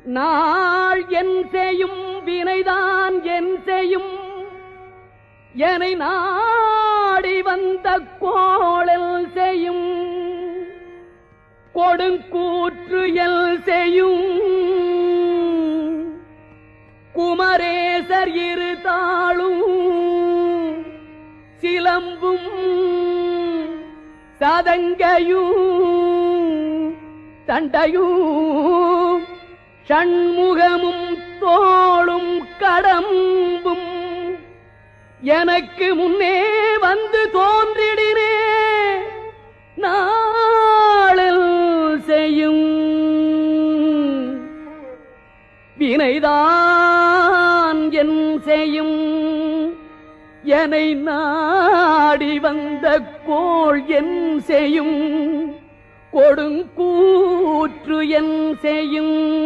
நாள் என் செய்யும் வினைதான் என் செய்யும் என்னை நாடி வந்த கோளல் செய்யும் கொடுங்கூற்று எல் செய்யும் குமரேசர் இரு தாளும் சிலம்பும் சதங்கையும் தண்டையும் ஷண்முகமும் தோளும் கடம்பும் எனக்கு முன்னே வந்து தோன்றிடினே நாளில் செய்யும் வினைதான் என் செய்யும் என்னை நாடி வந்த கோள் என் செய்யும் கொடுங்கூற்று என் செய்யும்